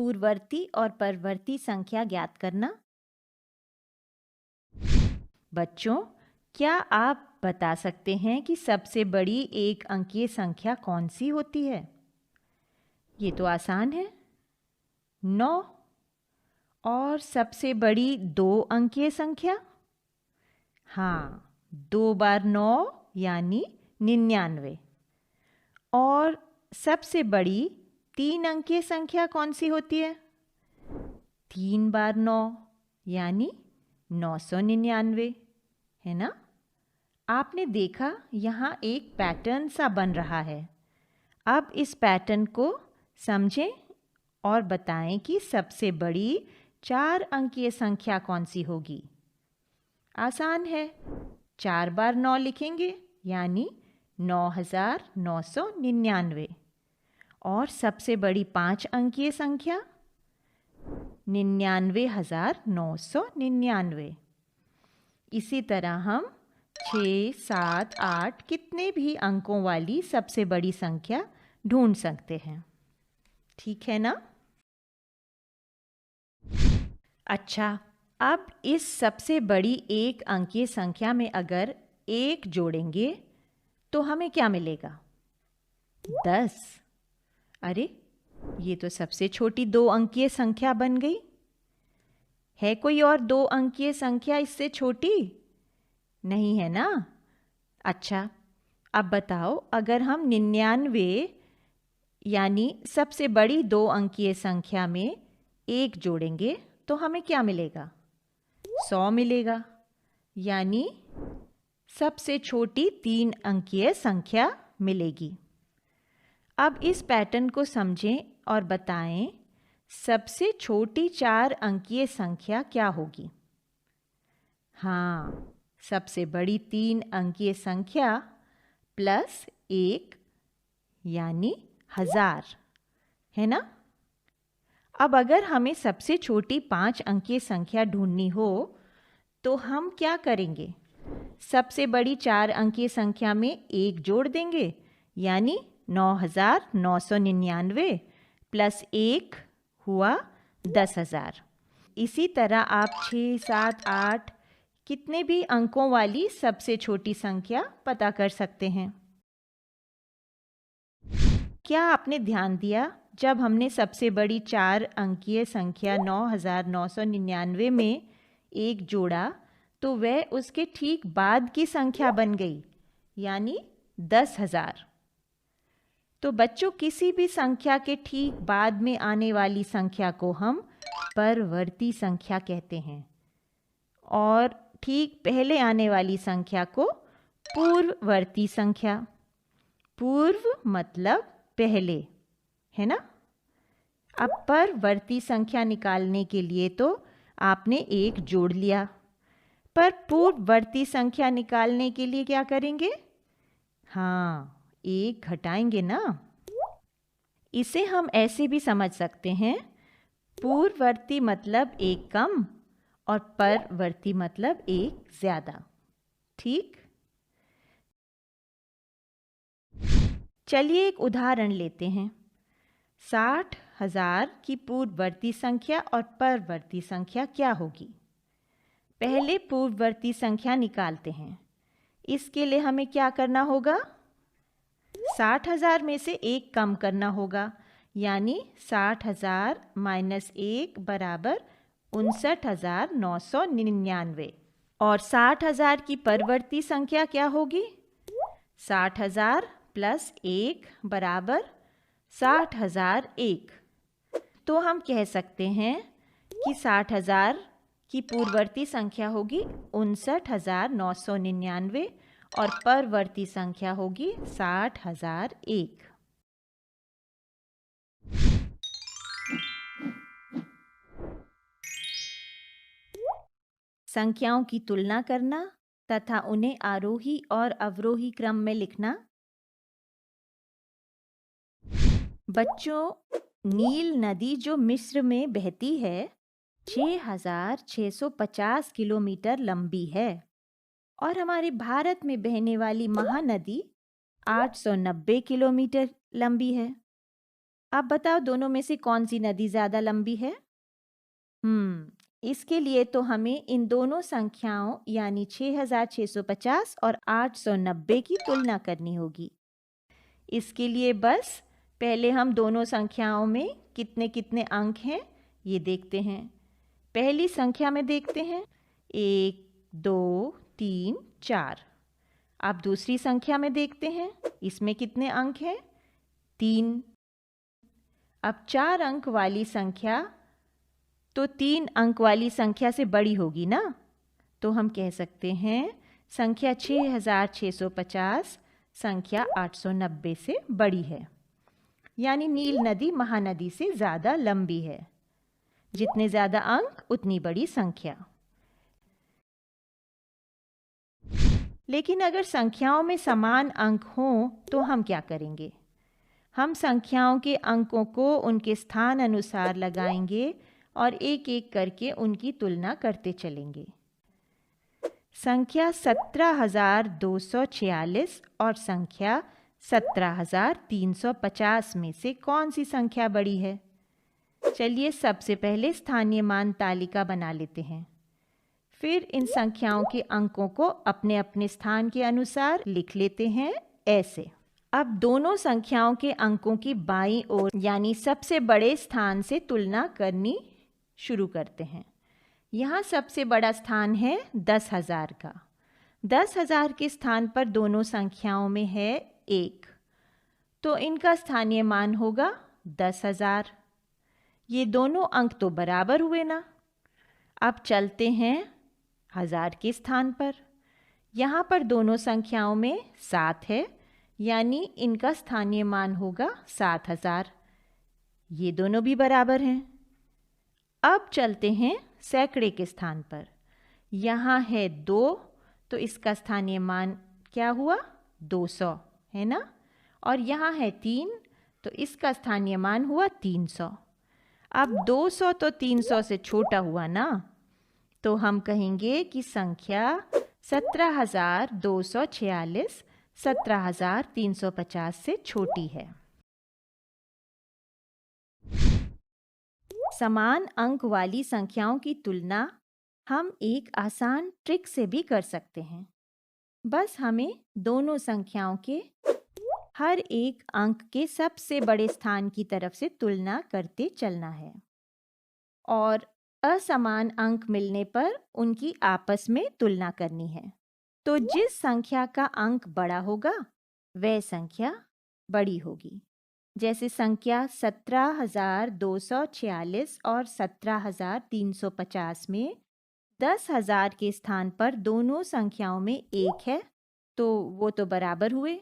पूर्ववर्ती और परवर्ती संख्या ज्ञात करना। बच्चों, क्या आप बता सकते हैं कि सबसे बड़ी एक अंकीय संख्या कौन सी होती है? ये तो आसान है, 9। और सबसे बड़ी 2 अंकीय संख्या? हाँ, 2 बार 9 यानी 99। और सबसे बड़ी 3 अंकीय संख्या कौन सी होती है? 3 बार 9 यानी 999, है ना? आपने देखा यहाँ एक पैटर्न सा बन रहा है। अब इस पैटर्न को समझें और बताएं कि सबसे बड़ी 4 अंकीय संख्या कौन सी होगी। आसान है, 4 बार 9 लिखेंगे यानी 9999। और सबसे बड़ी 5 अंकीय संख्या 99999। इसी तरह हम 6, 7, 8 कितने भी अंकों वाली सबसे बड़ी संख्या ढूंढ सकते हैं। ठीक है ना? अच्छा, अब इस सबसे बड़ी एक अंकीय संख्या में अगर 1 जोड़ेंगे तो हमें क्या मिलेगा? 10। अरे, ये तो सबसे छोटी 2 अंकीय संख्या बन गई। है कोई और 2 अंकीय संख्या इससे छोटी? नहीं है ना? अच्छा, अब बताओ, अगर हम 99 यानी सबसे बड़ी 2 अंकीय संख्या में 1 जोड़ेंगे तो हमें क्या मिलेगा? 100 मिलेगा। यानी सबसे छोटी 3 अंकीय संख्या मिलेगी। अब इस पैटर्न को समझें और बताएं, सबसे छोटी 4 अंकीय संख्या क्या होगी? हाँ, सबसे बड़ी 3 अंकीय संख्या प्लस 1 यानी 1000, है ना? अब अगर हमें सबसे छोटी 5 अंकीय संख्या ढूंढनी हो तो हम क्या करेंगे? सबसे बड़ी 4 अंकीय संख्या में 1 जोड़ देंगे यानी 9999 प्लस 1 हुआ 10,000। इसी तरह आप 6, 7, 8 कितने भी अंकों वाली सबसे छोटी संख्या पता कर सकते हैं। क्या आपने ध्यान दिया, जब हमने सबसे बड़ी 4 अंकीय संख्या 9999 में 1 जोड़ा तो वह उसके ठीक बाद की संख्या बन गई यानी 10,000। तो बच्चों, किसी भी संख्या के ठीक बाद में आने वाली संख्या को हम परवर्ती संख्या कहते हैं और ठीक पहले आने वाली संख्या को पूर्ववर्ती संख्या। पूर्व मतलब पहले, है ना? अब परवर्ती संख्या निकालने के लिए तो आपने 1 जोड़ लिया, पर पूर्ववर्ती संख्या निकालने के लिए क्या करेंगे? हाँ, 1 घटाएंगे ना। इसे हम ऐसे भी समझ सकते हैं, पूर्ववर्ती मतलब 1 कम और परवर्ती मतलब 1 ज्यादा। ठीक? चलिए एक उदाहरण लेते हैं। 60,000 की पूर्ववर्ती संख्या और परवर्ती संख्या क्या होगी? पहले पूर्ववर्ती संख्या निकालते हैं। इसके लिए हमें क्या करना होगा? 60,000 में से 1 कम करना होगा यानी 60,000 माइनस 1 बराबर 59,999। और 60,000 की परवर्ती संख्या क्या होगी? 60,000 प्लस 1 बराबर 60,001। तो हम कह सकते हैं कि 60,000 की पूर्ववर्ती संख्या होगी 59,999 और परवर्ती संख्या होगी 60,001। संख्याओं की तुलना करना तथा उन्हें आरोही और अवरोही क्रम में लिखना। बच्चों, नील नदी जो मिस्र में बहती है 6,650 किलोमीटर लंबी है और हमारे भारत में बहने वाली महानदी 890 किलोमीटर लंबी है। आप बताओ दोनों में से कौन सी नदी ज़्यादा लंबी है? इसके लिए तो हमें इन दोनों संख्याओं यानी 6650 और 890 की तुलना करनी होगी। इसके लिए बस पहले हम दोनों संख्याओं में कितने कितने अंक हैं ये देखते हैं। पहली संख्या में देखते हैं 1, 2, 3, 4। अब दूसरी संख्या में देखते हैं इसमें कितने अंक हैं 3। अब 4 अंक वाली संख्या तो 3 अंक वाली संख्या से बड़ी होगी ना, तो हम कह सकते हैं संख्या 6650 संख्या 890 से बड़ी है। यानी नील नदी महानदी से ज़्यादा लंबी है। जितने ज़्यादा अंक उतनी बड़ी संख्या। लेकिन अगर संख्याओं में समान अंक हों तो हम क्या करेंगे? हम संख्याओं के अंकों को उनके स्थान अनुसार लगाएंगे और एक एक करके उनकी तुलना करते चलेंगे। संख्या 17,246 और संख्या 17,350 में से कौन सी संख्या बड़ी है? चलिए सबसे पहले स्थानीय मान तालिका बना लेते हैं। फिर इन संख्याओं के अंकों को अपने अपने स्थान के अनुसार लिख लेते हैं ऐसे। अब दोनों संख्याओं के अंकों की बाईं ओर यानी सबसे बड़े स्थान से तुलना करनी शुरू करते हैं। यहाँ सबसे बड़ा स्थान है 10,000 का। 10,000 के स्थान पर दोनों संख्याओं में है 1, तो इनका स्थानीय मान होगा 10,000। ये दोनों अंक तो बराबर हुए ना। अब चलते हैं 1000 के स्थान पर। यहाँ पर दोनों संख्याओं में 7 है, यानी इनका स्थानीय मान होगा 7,000। ये दोनों भी बराबर हैं। अब चलते हैं सैकड़े के स्थान पर। यहाँ है 2, तो इसका स्थानीय मान क्या हुआ 200 है ना। और यहाँ है 3, तो इसका स्थानीय मान हुआ 300। अब 200 तो 300 से छोटा हुआ ना, तो हम कहेंगे कि संख्या 17,246 17,350 से छोटी है। समान अंक वाली संख्याओं की तुलना हम एक आसान ट्रिक से भी कर सकते हैं। बस हमें दोनों संख्याओं के हर एक अंक के सबसे बड़े स्थान की तरफ से तुलना करते चलना है और असमान अंक मिलने पर उनकी आपस में तुलना करनी है। तो जिस संख्या का अंक बड़ा होगा वह संख्या बड़ी होगी। जैसे संख्या 17,246 और 17,350 में 10,000 के स्थान पर दोनों संख्याओं में 1 है, तो वो तो बराबर हुए।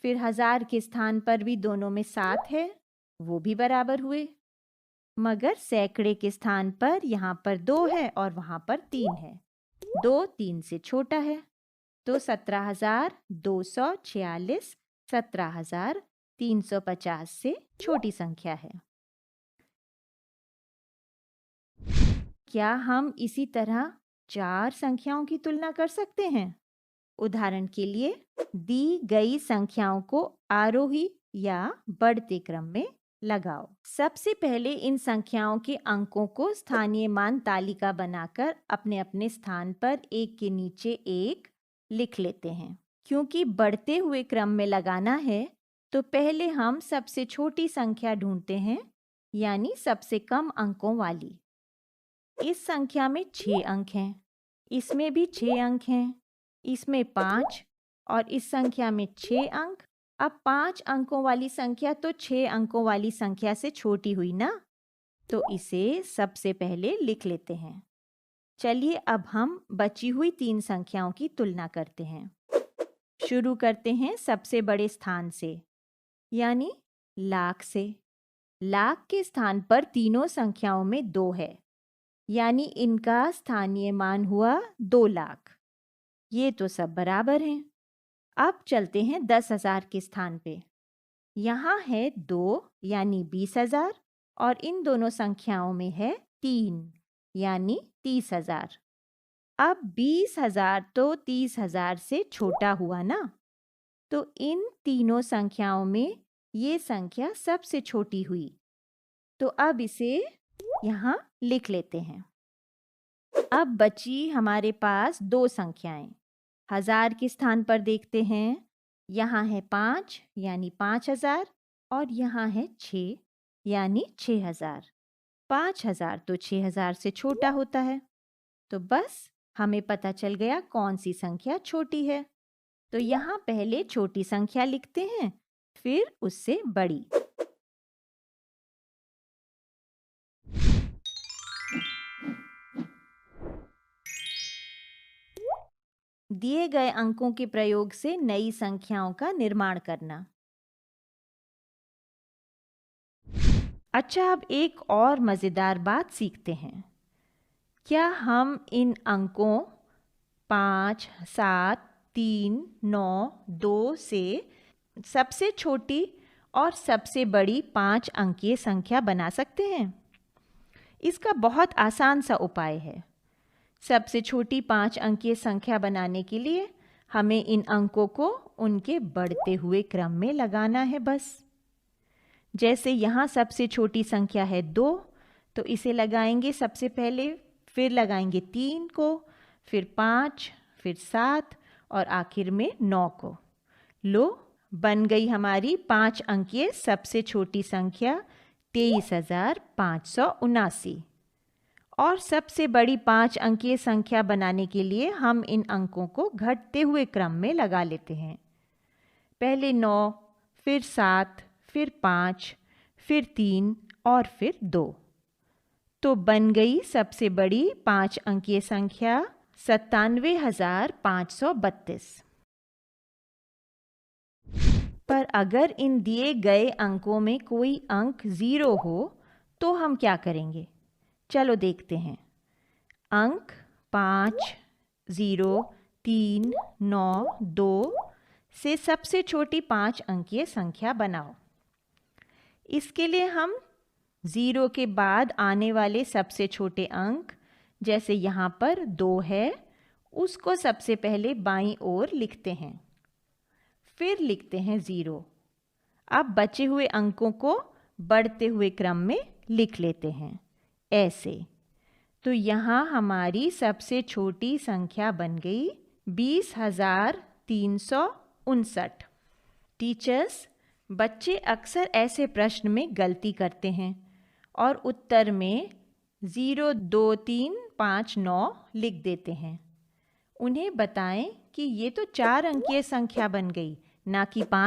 फिर 1000 के स्थान पर भी दोनों में 7 है, वो भी बराबर हुए। मगर सैकड़े के स्थान पर यहाँ पर 2 है और वहाँ पर 3 है। 2 3 से छोटा है, तो 17,246 17,350 से छोटी संख्या है। क्या हम इसी तरह 4 संख्याओं की तुलना कर सकते हैं? उदाहरण के लिए दी गई संख्याओं को आरोही या बढ़ते क्रम में लगाओ। सबसे पहले इन संख्याओं के अंकों को स्थानीय मान तालिका बनाकर अपने अपने स्थान पर एक के नीचे एक लिख लेते हैं। क्योंकि बढ़ते हुए क्रम में लगाना है, तो पहले हम सबसे छोटी संख्या ढूंढते हैं, यानी सबसे कम अंकों वाली। इस संख्या में 6 अंक हैं, इसमें भी 6 अंक हैं, इसमें 5 और इस संख्या में 6 अंक। अब 5 अंकों वाली संख्या तो 6 अंकों वाली संख्या से छोटी हुई ना, तो इसे सबसे पहले लिख लेते हैं। चलिए अब हम बची हुई 3 संख्याओं की तुलना करते हैं। शुरू करते हैं सबसे बड़े स्थान से, यानी लाख से। लाख के स्थान पर तीनों संख्याओं में 2 है, यानी इनका स्थानीय मान हुआ 2 लाख। ये तो सब बराबर हैं। अब चलते हैं 10,000 के स्थान पे। यहाँ है 2 यानी 20,000 और इन दोनों संख्याओं में है 3 यानी 30,000। अब 20,000 तो 30,000 से छोटा हुआ ना, तो इन तीनों संख्याओं में ये संख्या सबसे छोटी हुई। तो अब इसे यहाँ लिख लेते हैं। अब बची हमारे पास दो संख्याएं। हजार के स्थान पर देखते हैं, यहाँ है 5 यानी 5000 और यहाँ है 6 यानी 6000। 5000 तो 6000 से छोटा होता है, तो बस हमें पता चल गया कौन सी संख्या छोटी है। तो यहाँ पहले छोटी संख्या लिखते हैं, फिर उससे बड़ी। दिए गए अंकों के प्रयोग से नई संख्याओं का निर्माण करना। अच्छा, अब एक और मज़ेदार बात सीखते हैं। क्या हम इन अंकों 5, 7, 3, 9, 2 से सबसे छोटी और सबसे बड़ी 5 अंकीय संख्या बना सकते हैं? इसका बहुत आसान सा उपाय है। सबसे छोटी 5 अंकीय संख्या बनाने के लिए हमें इन अंकों को उनके बढ़ते हुए क्रम में लगाना है बस। जैसे यहाँ सबसे छोटी संख्या है 2, तो इसे लगाएंगे सबसे पहले, फिर लगाएंगे 3 को, फिर 5, फिर 7 और आखिर में 9 को। लो, बन गई हमारी 5 अंकीय सबसे छोटी संख्या 23,579। और सबसे बड़ी 5 अंकीय संख्या बनाने के लिए हम इन अंकों को घटते हुए क्रम में लगा लेते हैं। पहले 9, फिर 7, फिर 5, फिर 3 और फिर 2। तो बन गई सबसे बड़ी 5 अंकीय संख्या 97,532। पर अगर इन दिए गए अंकों में कोई अंक 0 हो तो हम क्या करेंगे? चलो देखते हैं। अंक 5, 0, 3, 9, 2 से सबसे छोटी 5 अंकीय संख्या बनाओ। इसके लिए हम 0 के बाद आने वाले सबसे छोटे अंक, जैसे यहाँ पर 2 है, उसको सबसे पहले बाईं ओर लिखते हैं, फिर लिखते हैं 0। अब बचे हुए अंकों को बढ़ते हुए क्रम में लिख लेते हैं ऐसे। तो यहाँ हमारी सबसे छोटी संख्या बन गई 20,359। टीचर्स, बच्चे अक्सर ऐसे प्रश्न में गलती करते हैं और उत्तर में 02359 लिख देते हैं। उन्हें बताएं कि ये तो 4 अंकीय संख्या बन गई, ना कि 5